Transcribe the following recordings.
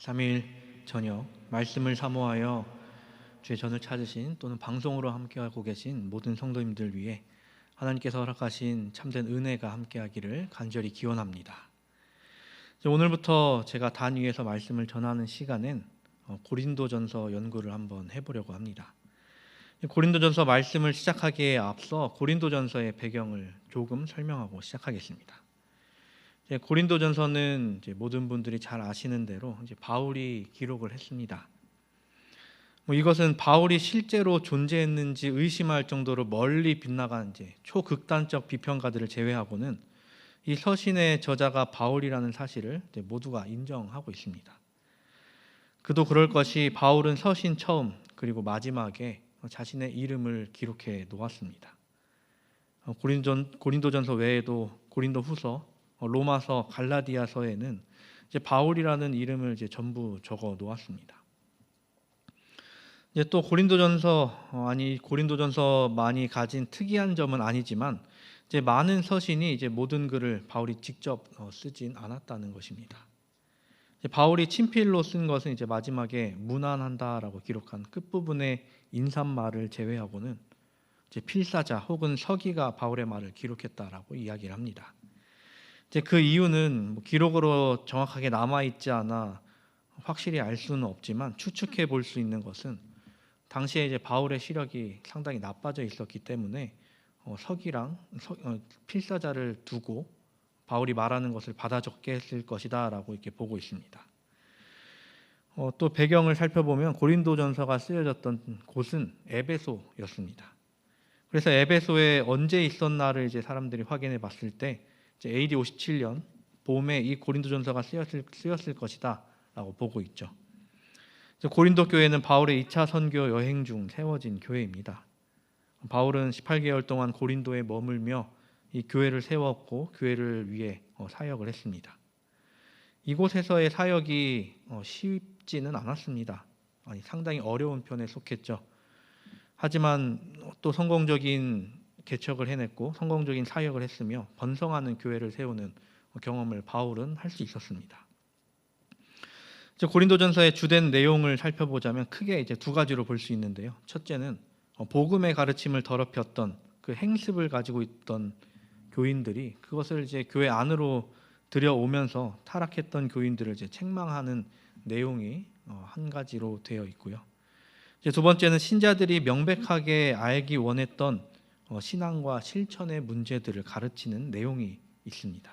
3일 저녁 말씀을 사모하여 주의 전을 찾으신 또는 방송으로 함께하고 계신 모든 성도님들 위해 하나님께서 허락하신 참된 은혜가 함께하기를 간절히 기원합니다. 오늘부터 제가 단 위에서 말씀을 전하는 시간엔 고린도전서 연구를 한번 해보려고 합니다. 고린도전서 말씀을 시작하기에 앞서 고린도전서의 배경을 조금 설명하고 시작하겠습니다. 고린도전서는 모든 분들이 잘 아시는 대로 바울이 기록을 했습니다. 이것은 바울이 실제로 존재했는지 의심할 정도로 멀리 빗나간 초극단적 비평가들을 제외하고는 이 서신의 저자가 바울이라는 사실을 모두가 인정하고 있습니다. 그도 그럴 것이 바울은 서신 처음 그리고 마지막에 자신의 이름을 기록해 놓았습니다. 고린도전서 외에도 고린도후서, 로마서, 갈라디아서에는 바울이라는 이름을 전부 적어 놓았습니다. 또 고린도전서만이 가진 특이한 점은 아니지만 많은 서신이 모든 글을 바울이 직접 쓰진 않았다는 것입니다. 바울이 친필로 쓴 것은 마지막에 문안한다라고 기록한 끝부분의 인사말을 제외하고는 필사자 혹은 서기가 바울의 말을 기록했다라고 이야기를 합니다. 그 이유는 기록으로 정확하게 남아있지 않아 확실히 알 수는 없지만 추측해 볼 수 있는 것은 당시에 바울의 시력이 상당히 나빠져 있었기 때문에 서기랑 필사자를 두고 바울이 말하는 것을 받아 적게 했을 것이다 라고 이렇게 보고 있습니다. 또 배경을 살펴보면 고린도전서가 쓰여졌던 곳은 에베소였습니다. 그래서 에베소에 언제 있었나를 사람들이 확인해 봤을 때 AD 57년 봄에 이 고린도전서가 쓰였을 것이다 라고 보고 있죠. 고린도 교회는 바울의 2차 선교 여행 중 세워진 교회입니다. 바울은 18개월 동안 고린도에 머물며 이 교회를 세웠고 교회를 위해 사역을 했습니다. 이곳에서의 사역이 쉽지는 않았습니다. 상당히 어려운 편에 속했죠. 하지만 또 성공적인 개척을 해냈고 성공적인 사역을 했으며 번성하는 교회를 세우는 경험을 바울은 할 수 있었습니다. 고린도전서의 주된 내용을 살펴보자면 크게 두 가지로 볼 수 있는데요. 첫째는 복음의 가르침을 더럽혔던 그 행습을 가지고 있던 교인들이 그것을 교회 안으로 들여오면서 타락했던 교인들을 책망하는 내용이 한 가지로 되어 있고요. 두 번째는 신자들이 명백하게 알기 원했던 신앙과 실천의 문제들을 가르치는 내용이 있습니다.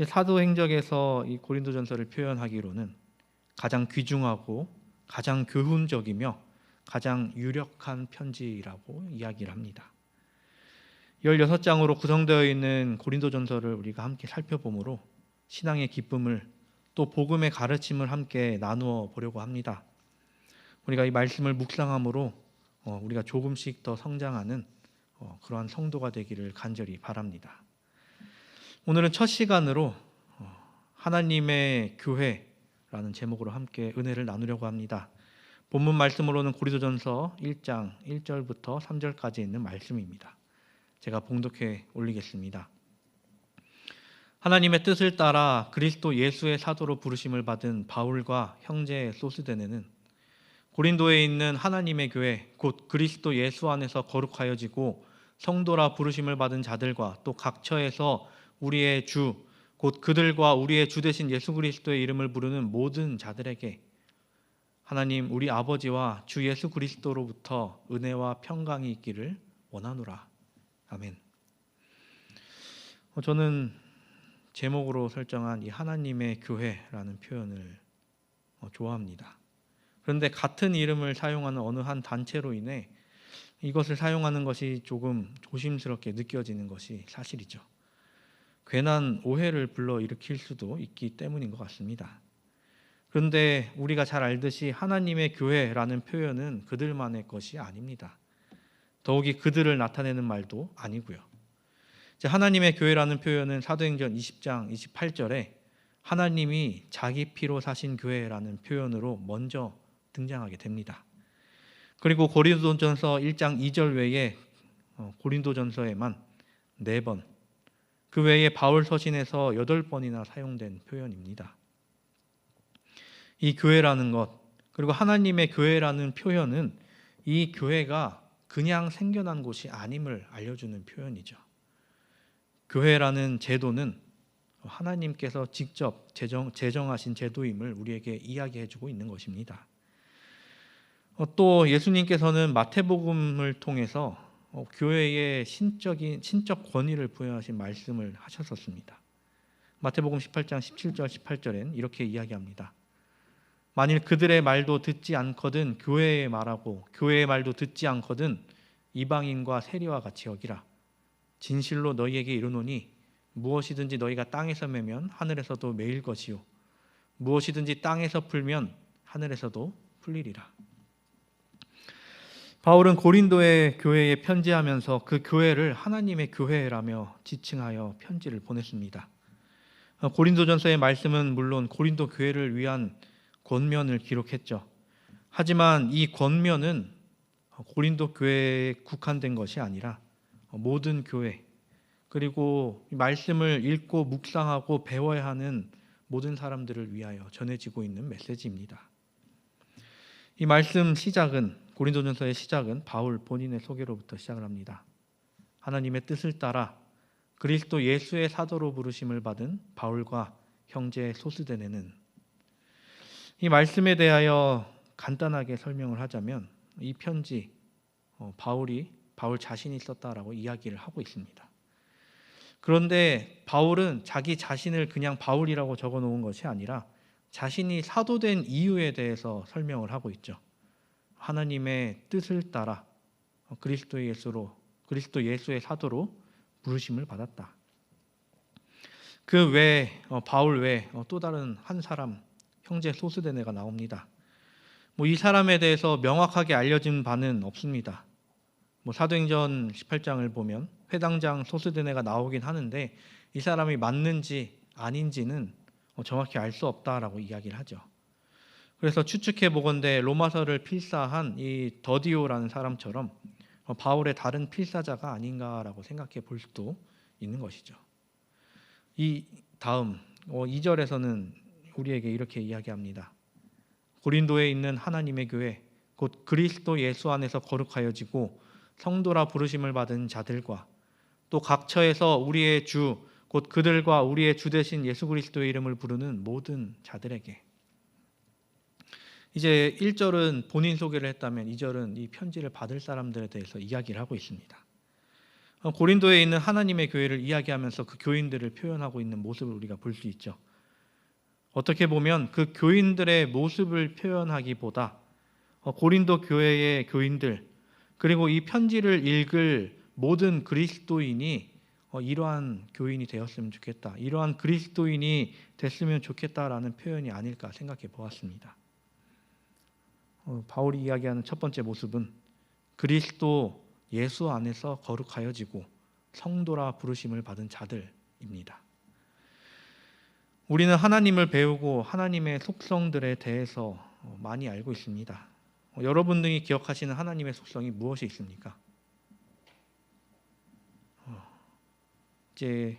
사도행적에서 이 고린도전서를 표현하기로는 가장 귀중하고 가장 교훈적이며 가장 유력한 편지라고 이야기를 합니다. 16장으로 구성되어 있는 고린도전서를 우리가 함께 살펴보므로 신앙의 기쁨을 또 복음의 가르침을 함께 나누어 보려고 합니다. 우리가 이 말씀을 묵상함으로 우리가 조금씩 더 성장하는 그러한 성도가 되기를 간절히 바랍니다. 오늘은 첫 시간으로 하나님의 교회라는 제목으로 함께 은혜를 나누려고 합니다. 본문 말씀으로는 고린도전서 1장 1절부터 3절까지 있는 말씀입니다. 제가 봉독해 올리겠습니다. 하나님의 뜻을 따라 그리스도 예수의 사도로 부르심을 받은 바울과 형제 소스데네는 고린도에 있는 하나님의 교회 곧 그리스도 예수 안에서 거룩하여지고 성도라 부르심을 받은 자들과 또 각처에서 우리의 주 곧 그들과 우리의 주 되신 예수 그리스도의 이름을 부르는 모든 자들에게 하나님 우리 아버지와 주 예수 그리스도로부터 은혜와 평강이 있기를 원하노라. 아멘. 저는 제목으로 설정한 이 하나님의 교회라는 표현을 좋아합니다. 그런데 같은 이름을 사용하는 어느 한 단체로 인해 이것을 사용하는 것이 조금 조심스럽게 느껴지는 것이 사실이죠. 괜한 오해를 불러일으킬 수도 있기 때문인 것 같습니다. 그런데 우리가 잘 알듯이 하나님의 교회라는 표현은 그들만의 것이 아닙니다. 더욱이 그들을 나타내는 말도 아니고요. 하나님의 교회라는 표현은 사도행전 20장 28절에 하나님이 자기 피로 사신 교회라는 표현으로 먼저 등장하게 됩니다. 그리고 고린도전서 1장 2절 외에 고린도전서에만 4번, 그 외에 바울 서신에서 8번이나 사용된 표현입니다. 이 교회라는 것, 그리고 하나님의 교회라는 표현은 이 교회가 그냥 생겨난 곳이 아님을 알려주는 표현이죠. 교회라는 제도는 하나님께서 직접 제정하신 제도임을 우리에게 이야기해주고 있는 것입니다. 또 예수님께서는 마태복음을 통해서 교회의 신적 권위를 부여하신 말씀을 하셨었습니다. 마태복음 18장 17절 18절엔 이렇게 이야기합니다. 만일 그들의 말도 듣지 않거든 교회의 말하고 교회의 말도 듣지 않거든 이방인과 세리와 같이 여기라. 진실로 너희에게 이르노니 무엇이든지 너희가 땅에서 매면 하늘에서도 매일 것이요 무엇이든지 땅에서 풀면 하늘에서도 풀리리라. 바울은 고린도의 교회에 편지하면서 그 교회를 하나님의 교회라며 지칭하여 편지를 보냈습니다. 고린도전서의 말씀은 물론 고린도 교회를 위한 권면을 기록했죠. 하지만 이 권면은 고린도 교회에 국한된 것이 아니라 모든 교회, 그리고 말씀을 읽고 묵상하고 배워야 하는 모든 사람들을 위하여 전해지고 있는 메시지입니다. 이 말씀 시작은, 고린도전서의 시작은 바울 본인의 소개로부터 시작을 합니다. 하나님의 뜻을 따라 그리스도 예수의 사도로 부르심을 받은 바울과 형제 소스데네는, 이 말씀에 대하여 간단하게 설명을 하자면 이 편지 바울 자신이 썼다라고 이야기를 하고 있습니다. 그런데 바울은 자기 자신을 그냥 바울이라고 적어 놓은 것이 아니라 자신이 사도된 이유에 대해서 설명을 하고 있죠. 하나님의 뜻을 따라 그리스도 예수의 사도로 부르심을 받았다. 그 외에 바울 외에 또 다른 한 사람, 형제 소스데네가 나옵니다. 이 사람에 대해서 명확하게 알려진 바는 없습니다. 사도행전 18장을 보면 회당장 소스데네가 나오긴 하는데 이 사람이 맞는지 아닌지는 정확히 알 수 없다라고 이야기를 하죠. 그래서 추측해 보건대 로마서를 필사한 이 더디오라는 사람처럼 바울의 다른 필사자가 아닌가라고 생각해 볼 수도 있는 것이죠. 이 다음 2절에서는 우리에게 이렇게 이야기합니다. 고린도에 있는 하나님의 교회 곧 그리스도 예수 안에서 거룩하여지고 성도라 부르심을 받은 자들과 또 각처에서 우리의 주 곧 그들과 우리의 주 되신 예수 그리스도의 이름을 부르는 모든 자들에게. 이제 1절은 본인 소개를 했다면 2절은 이 편지를 받을 사람들에 대해서 이야기를 하고 있습니다. 고린도에 있는 하나님의 교회를 이야기하면서 그 교인들을 표현하고 있는 모습을 우리가 볼 수 있죠. 어떻게 보면 그 교인들의 모습을 표현하기보다 고린도 교회의 교인들, 그리고 이 편지를 읽을 모든 그리스도인이 이러한 교인이 되었으면 좋겠다, 이러한 그리스도인이 됐으면 좋겠다라는 표현이 아닐까 생각해 보았습니다. 바울이 이야기하는 첫 번째 모습은 그리스도 예수 안에서 거룩하여지고 성도라 부르심을 받은 자들입니다. 우리는 하나님을 배우고 하나님의 속성들에 대해서 많이 알고 있습니다. 여러분들이 기억하시는 하나님의 속성이 무엇이 있습니까? 이제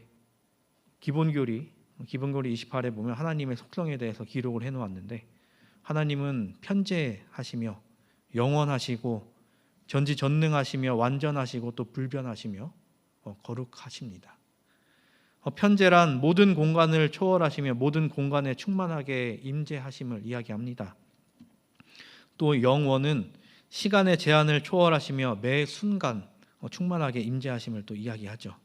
기본교리 28에 보면 하나님의 속성에 대해서 기록을 해놓았는데, 하나님은 편재하시며 영원하시고 전지전능하시며 완전하시고 또 불변하시며 거룩하십니다. 편재란 모든 공간을 초월하시며 모든 공간에 충만하게 임재하심을 이야기합니다. 또 영원은 시간의 제한을 초월하시며 매 순간 충만하게 임재하심을 또 이야기하죠.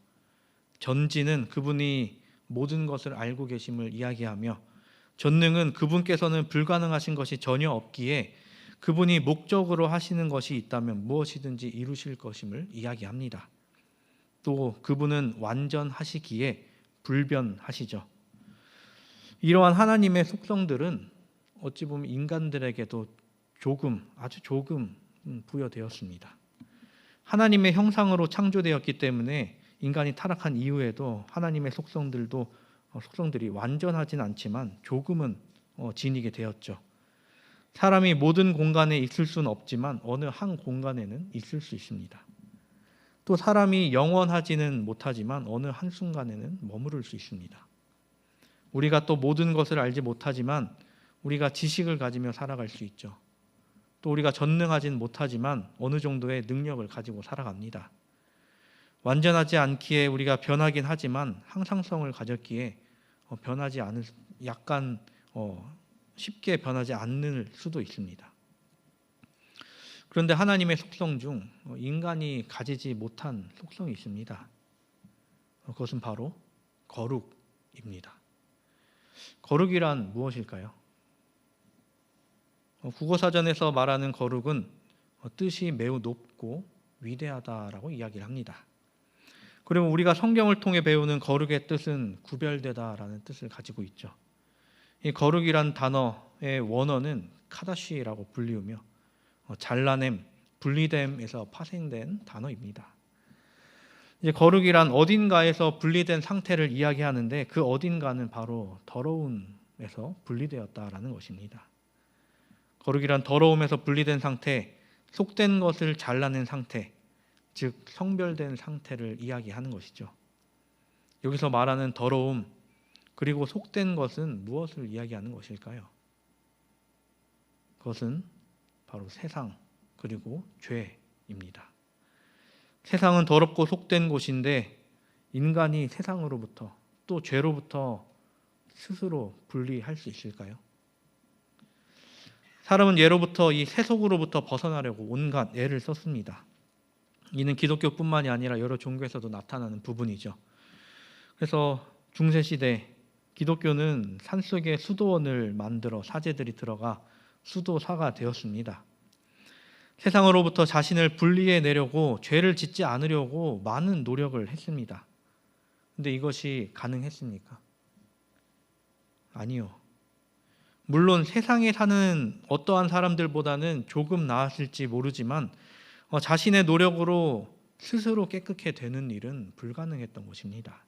전지는 그분이 모든 것을 알고 계심을 이야기하며, 전능은 그분께서는 불가능하신 것이 전혀 없기에 그분이 목적으로 하시는 것이 있다면 무엇이든지 이루실 것임을 이야기합니다. 또 그분은 완전하시기에 불변하시죠. 이러한 하나님의 속성들은 어찌 보면 인간들에게도 아주 조금 부여되었습니다. 하나님의 형상으로 창조되었기 때문에 인간이 타락한 이후에도 하나님의 속성들이 완전하진 않지만 조금은 지니게 되었죠. 사람이 모든 공간에 있을 수는 없지만 어느 한 공간에는 있을 수 있습니다. 또 사람이 영원하지는 못하지만 어느 한순간에는 머무를 수 있습니다. 우리가 또 모든 것을 알지 못하지만 우리가 지식을 가지며 살아갈 수 있죠. 또 우리가 전능하진 못하지만 어느 정도의 능력을 가지고 살아갑니다. 완전하지 않기에 우리가 변하긴 하지만 항상성을 가졌기에 변하지 않을 약간 쉽게 변하지 않을 수도 있습니다. 그런데 하나님의 속성 중 인간이 가지지 못한 속성이 있습니다. 그것은 바로 거룩입니다. 거룩이란 무엇일까요? 국어사전에서 말하는 거룩은 뜻이 매우 높고 위대하다라고 이야기를 합니다. 그리고 우리가 성경을 통해 배우는 거룩의 뜻은 구별되다라는 뜻을 가지고 있죠. 이 거룩이란 단어의 원어는 카다시라고 불리우며 잘라냄, 분리됨에서 파생된 단어입니다. 이제 거룩이란 어딘가에서 분리된 상태를 이야기하는데 그 어딘가는 바로 더러움에서 분리되었다라는 것입니다. 거룩이란 더러움에서 분리된 상태, 속된 것을 잘라낸 상태, 즉 성별된 상태를 이야기하는 것이죠. 여기서 말하는 더러움 그리고 속된 것은 무엇을 이야기하는 것일까요? 그것은 바로 세상 그리고 죄입니다. 세상은 더럽고 속된 곳인데 인간이 세상으로부터 또 죄로부터 스스로 분리할 수 있을까요? 사람은 예로부터 이 세속으로부터 벗어나려고 온갖 애를 썼습니다. 이는 기독교뿐만이 아니라 여러 종교에서도 나타나는 부분이죠. 그래서 중세시대 기독교는 산속에 수도원을 만들어 사제들이 들어가 수도사가 되었습니다. 세상으로부터 자신을 분리해내려고 죄를 짓지 않으려고 많은 노력을 했습니다. 그런데 이것이 가능했습니까? 아니요. 물론 세상에 사는 어떠한 사람들보다는 조금 나았을지 모르지만 자신의 노력으로 스스로 깨끗게 되는 일은 불가능했던 것입니다.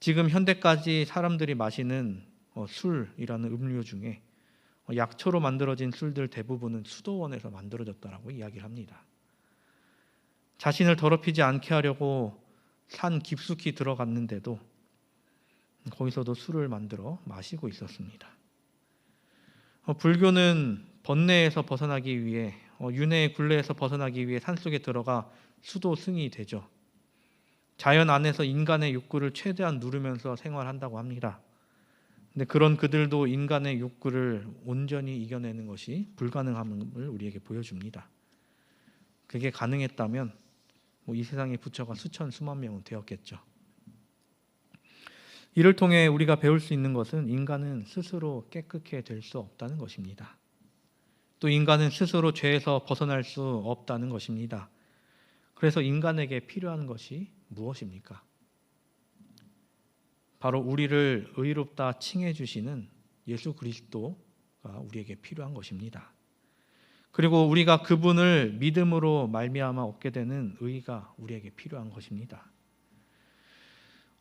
지금 현대까지 사람들이 마시는 술이라는 음료 중에 약초로 만들어진 술들 대부분은 수도원에서 만들어졌다라고 이야기를 합니다. 자신을 더럽히지 않게 하려고 산 깊숙이 들어갔는데도 거기서도 술을 만들어 마시고 있었습니다. 불교는 번뇌에서 벗어나기 위해 윤회의 굴레에서 벗어나기 위해 산속에 들어가 수도승이 되죠. 자연 안에서 인간의 욕구를 최대한 누르면서 생활한다고 합니다. 근데 그런 그들도 인간의 욕구를 온전히 이겨내는 것이 불가능함을 우리에게 보여줍니다. 그게 가능했다면 이 세상의 부처가 수천 수만 명은 되었겠죠. 이를 통해 우리가 배울 수 있는 것은 인간은 스스로 깨끗게 될 수 없다는 것입니다. 또 인간은 스스로 죄에서 벗어날 수 없다는 것입니다. 그래서 인간에게 필요한 것이 무엇입니까? 바로 우리를 의롭다 칭해 주시는 예수 그리스도가 우리에게 필요한 것입니다. 그리고 우리가 그분을 믿음으로 말미암아 얻게 되는 의가 우리에게 필요한 것입니다.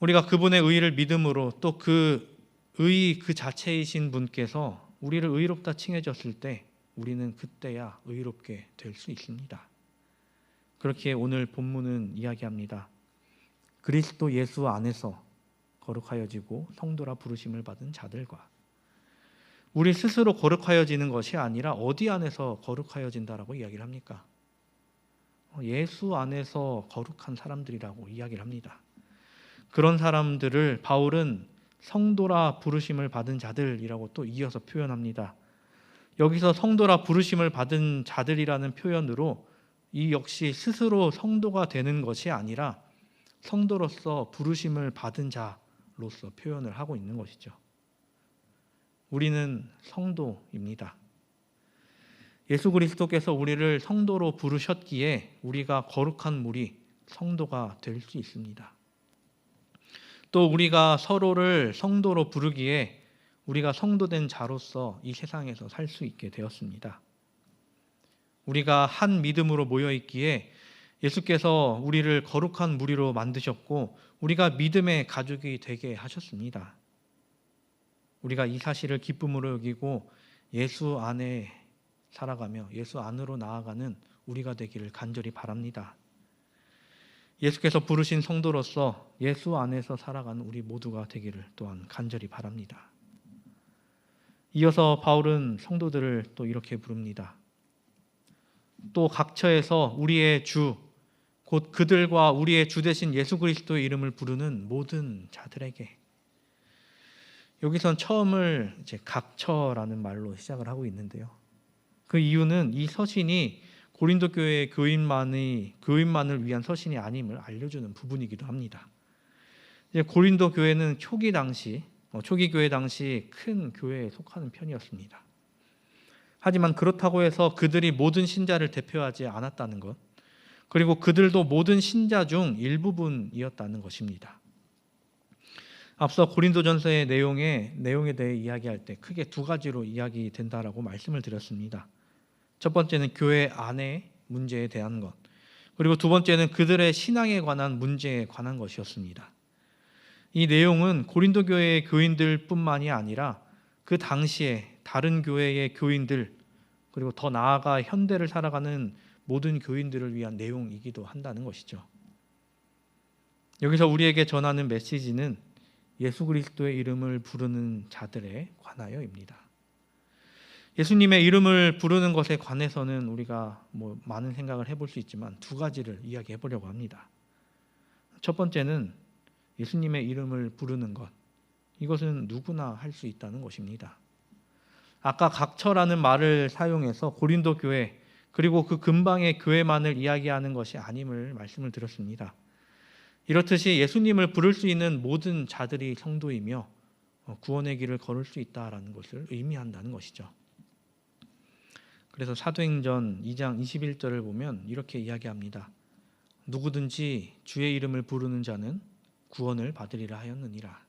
우리가 그분의 의를 믿음으로 또 그 의 그 자체이신 분께서 우리를 의롭다 칭해 줬을 때 우리는 그때야 의롭게 될 수 있습니다. 그렇게 오늘 본문은 이야기합니다. 그리스도 예수 안에서 거룩하여지고 성도라 부르심을 받은 자들과 우리 스스로 거룩하여지는 것이 아니라 어디 안에서 거룩하여진다라고 이야기를 합니까? 예수 안에서 거룩한 사람들이라고 이야기를 합니다. 그런 사람들을 바울은 성도라 부르심을 받은 자들이라고 또 이어서 표현합니다. 여기서 성도라 부르심을 받은 자들이라는 표현으로 이 역시 스스로 성도가 되는 것이 아니라 성도로서 부르심을 받은 자로서 표현을 하고 있는 것이죠. 우리는 성도입니다. 예수 그리스도께서 우리를 성도로 부르셨기에 우리가 거룩한 무리, 성도가 될 수 있습니다. 또 우리가 서로를 성도로 부르기에 우리가 성도된 자로서 이 세상에서 살 수 있게 되었습니다. 우리가 한 믿음으로 모여 있기에 예수께서 우리를 거룩한 무리로 만드셨고 우리가 믿음의 가족이 되게 하셨습니다. 우리가 이 사실을 기쁨으로 여기고 예수 안에 살아가며 예수 안으로 나아가는 우리가 되기를 간절히 바랍니다. 예수께서 부르신 성도로서 예수 안에서 살아가는 우리 모두가 되기를 또한 간절히 바랍니다. 이어서 바울은 성도들을 또 이렇게 부릅니다. 또 각처에서 우리의 주, 곧 그들과 우리의 주 되신 예수 그리스도의 이름을 부르는 모든 자들에게. 여기선 처음을 이제 각처라는 말로 시작을 하고 있는데요. 그 이유는 이 서신이 고린도 교회의 교인만을 위한 서신이 아님을 알려주는 부분이기도 합니다. 이제 고린도 교회는 초기 교회 당시 큰 교회에 속하는 편이었습니다. 하지만 그렇다고 해서 그들이 모든 신자를 대표하지 않았다는 것, 그리고 그들도 모든 신자 중 일부분이었다는 것입니다. 앞서 고린도전서의 내용에 대해 이야기할 때 크게 두 가지로 이야기된다라고 말씀을 드렸습니다. 첫 번째는 교회 안의 문제에 대한 것, 그리고 두 번째는 그들의 신앙에 관한 문제에 관한 것이었습니다. 이 내용은 고린도 교회의 교인들뿐만이 아니라 그 당시에 다른 교회의 교인들, 그리고 더 나아가 현대를 살아가는 모든 교인들을 위한 내용이기도 한다는 것이죠. 여기서 우리에게 전하는 메시지는 예수 그리스도의 이름을 부르는 자들에 관하여입니다. 예수님의 이름을 부르는 것에 관해서는 우리가 많은 생각을 해볼 수 있지만 두 가지를 이야기해 보려고 합니다. 첫 번째는 예수님의 이름을 부르는 것, 이것은 누구나 할 수 있다는 것입니다. 아까 각처라는 말을 사용해서 고린도 교회 그리고 그 근방의 교회만을 이야기하는 것이 아님을 말씀을 드렸습니다. 이렇듯이 예수님을 부를 수 있는 모든 자들이 성도이며 구원의 길을 걸을 수 있다라는 것을 의미한다는 것이죠. 그래서 사도행전 2장 21절을 보면 이렇게 이야기합니다. 누구든지 주의 이름을 부르는 자는 구원을 받으리라 하였느니라.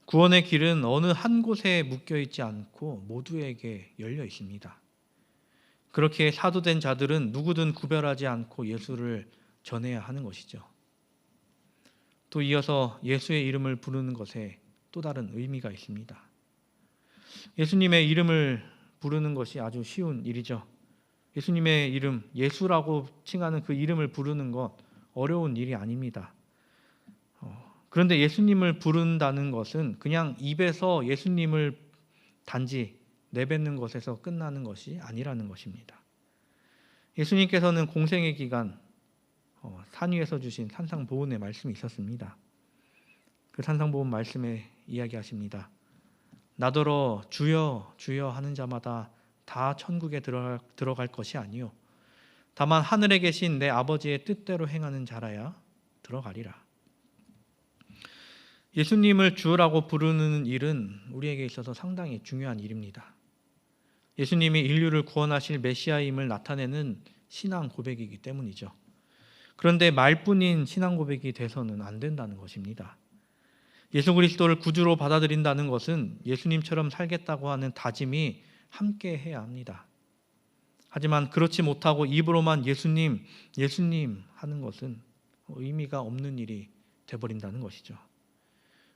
구원의 길은 어느 한 곳에 묶여 있지 않고 모두에게 열려 있습니다. 그렇게 사도된 자들은 누구든 구별하지 않고 예수를 전해야 하는 것이죠. 또 이어서 예수의 이름을 부르는 것에 또 다른 의미가 있습니다. 예수님의 이름을 부르는 것이 아주 쉬운 일이죠. 예수님의 이름, 예수라고 칭하는 그 이름을 부르는 것 어려운 일이 아닙니다. 그런데 예수님을 부른다는 것은 그냥 입에서 예수님을 단지 내뱉는 것에서 끝나는 것이 아니라는 것입니다. 예수님께서는 공생의 기간 산 위에서 주신 산상보훈의 말씀이 있었습니다. 그 산상보훈 말씀에 이야기하십니다. 나더러 주여 주여 하는 자마다 다 천국에 들어갈 것이 아니요 다만 하늘에 계신 내 아버지의 뜻대로 행하는 자라야 들어가리라. 예수님을 주라고 부르는 일은 우리에게 있어서 상당히 중요한 일입니다. 예수님이 인류를 구원하실 메시아임을 나타내는 신앙 고백이기 때문이죠. 그런데 말뿐인 신앙 고백이 돼서는 안 된다는 것입니다. 예수 그리스도를 구주로 받아들인다는 것은 예수님처럼 살겠다고 하는 다짐이 함께 해야 합니다. 하지만 그렇지 못하고 입으로만 예수님, 예수님 하는 것은 의미가 없는 일이 되어버린다는 것이죠.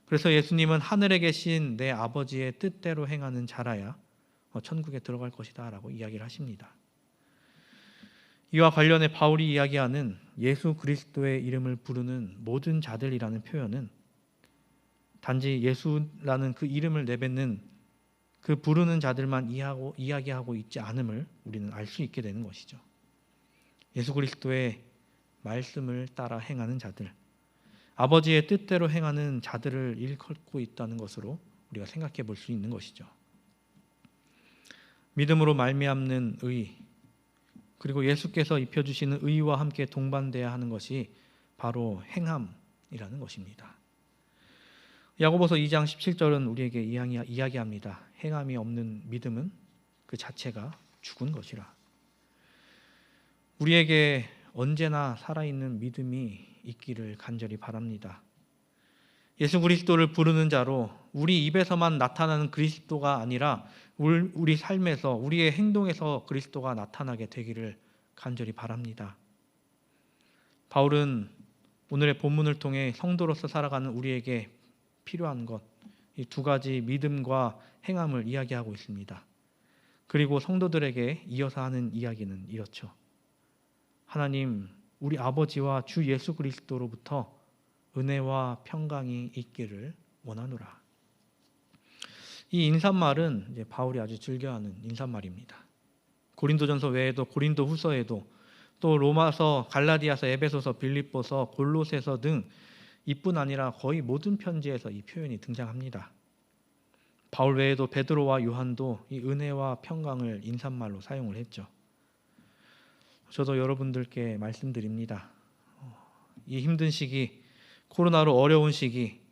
그래서 예수님은 하늘에 계신 내 아버지의 뜻대로 행하는 자라야 천국에 들어갈 것이다 라고 이야기를 하십니다. 이와 관련해 바울이 이야기하는 예수 그리스도의 이름을 부르는 모든 자들이라는 표현은 단지 예수라는 그 이름을 내뱉는 그 부르는 자들만 이야기하고 있지 않음을 우리는 알 수 있게 되는 것이죠. 예수 그리스도의 말씀을 따라 행하는 자들, 아버지의 뜻대로 행하는 자들을 일컫고 있다는 것으로 우리가 생각해 볼 수 있는 것이죠. 믿음으로 말미암는 의, 그리고 예수께서 입혀주시는 의와 함께 동반돼야 하는 것이 바로 행함이라는 것입니다. 야고보서 2장 17절은 우리에게 이야기합니다. 행함이 없는 믿음은 그 자체가 죽은 것이라. 우리에게 언제나 살아있는 믿음이 있기를 간절히 바랍니다. 예수 그리스도를 부르는 자로 우리 입에서만 나타나는 그리스도가 아니라 우리 삶에서 우리의 행동에서 그리스도가 나타나게 되기를 간절히 바랍니다. 바울은 오늘의 본문을 통해 성도로서 살아가는 우리에게 필요한 것, 이 두 가지 믿음과 행함을 이야기하고 있습니다. 그리고 성도들에게 이어서 하는 이야기는 이렇죠. 하나님, 우리 아버지와 주 예수 그리스도로부터 은혜와 평강이 있기를 원하노라. 이 인사말은 이제 바울이 아주 즐겨하는 인사말입니다. 고린도전서 외에도 고린도후서에도 또 로마서, 갈라디아서, 에베소서, 빌립보서, 골로새서 등 이뿐 아니라 거의 모든 편지에서 이 표현이 등장합니다. 바울 외에도 베드로와 요한도 이 은혜와 평강을 인사말로 사용을 했죠. 저도 여러분들께 말씀드립니다. 이 힘든 시기, 코로나로 어려운 시기,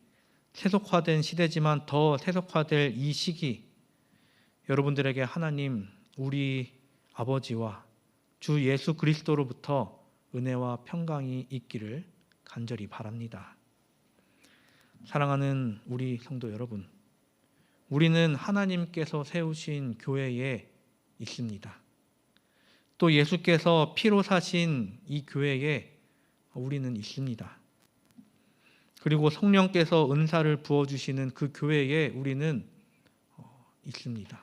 세속화된 시대지만 더 세속화될 이 시기, 여러분들에게 하나님, 우리 아버지와 주 예수 그리스도로부터 은혜와 평강이 있기를 간절히 바랍니다. 사랑하는 우리 성도 여러분, 우리는 하나님께서 세우신 교회에 있습니다. 또 예수께서 피로 사신 이 교회에 우리는 있습니다. 그리고 성령께서 은사를 부어주시는 그 교회에 우리는 있습니다.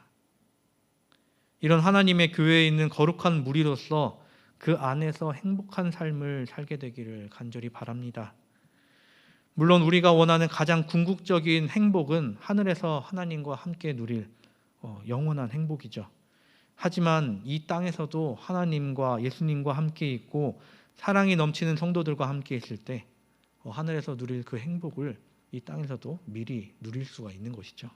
이런 하나님의 교회에 있는 거룩한 무리로서 그 안에서 행복한 삶을 살게 되기를 간절히 바랍니다. 물론 우리가 원하는 가장 궁극적인 행복은 하늘에서 하나님과 함께 누릴 영원한 행복이죠. 하지만 이 땅에서도 하나님과 예수님과 함께 있고 사랑이 넘치는 성도들과 함께 있을 때 하늘에서 누릴 그 행복을 이 땅에서도 미리 누릴 수가 있는 것이죠.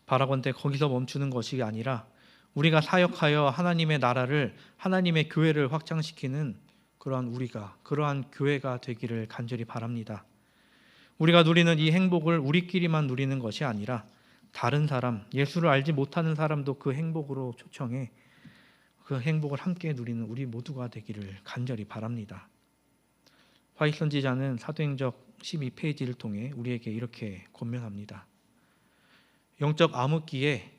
바라건대 거기서 멈추는 것이 아니라 우리가 사역하여 하나님의 나라를, 하나님의 교회를 확장시키는 그러한 교회가 되기를 간절히 바랍니다. 우리가 누리는 이 행복을 우리끼리만 누리는 것이 아니라 다른 사람, 예수를 알지 못하는 사람도 그 행복으로 초청해 그 행복을 함께 누리는 우리 모두가 되기를 간절히 바랍니다. 화이트 선지자는 사도행적 12페이지를 통해 우리에게 이렇게 권면합니다. 영적 암흑기에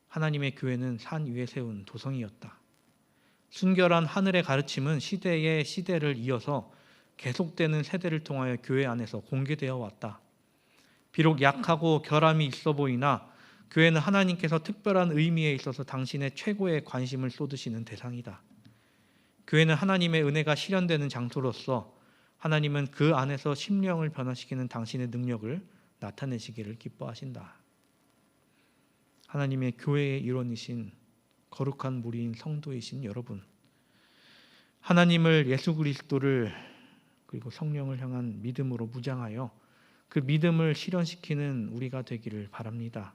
하나님의 교회는 산 위에 세운 도성이었다. 순결한 하늘의 가르침은 시대의 시대를 이어서 계속되는 세대를 통하여 교회 안에서 공개되어 왔다. 비록 약하고 결함이 있어 보이나 교회는 하나님께서 특별한 의미에 있어서 당신의 최고의 관심을 쏟으시는 대상이다. 교회는 하나님의 은혜가 실현되는 장소로서 하나님은 그 안에서 심령을 변화시키는 당신의 능력을 나타내시기를 기뻐하신다. 하나님의 교회의 일원이신 거룩한 무리인 성도이신 여러분, 하나님을, 예수 그리스도를 그리고 성령을 향한 믿음으로 무장하여 그 믿음을 실현시키는 우리가 되기를 바랍니다.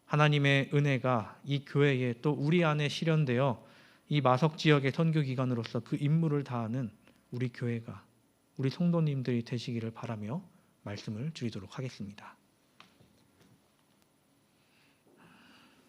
하나님의 은혜가 이 교회에 또 우리 안에 실현되어 이 마석 지역의 선교기관으로서 그 임무를 다하는 우리 교회가, 우리 성도님들이 되시기를 바라며 말씀을 드리도록 하겠습니다.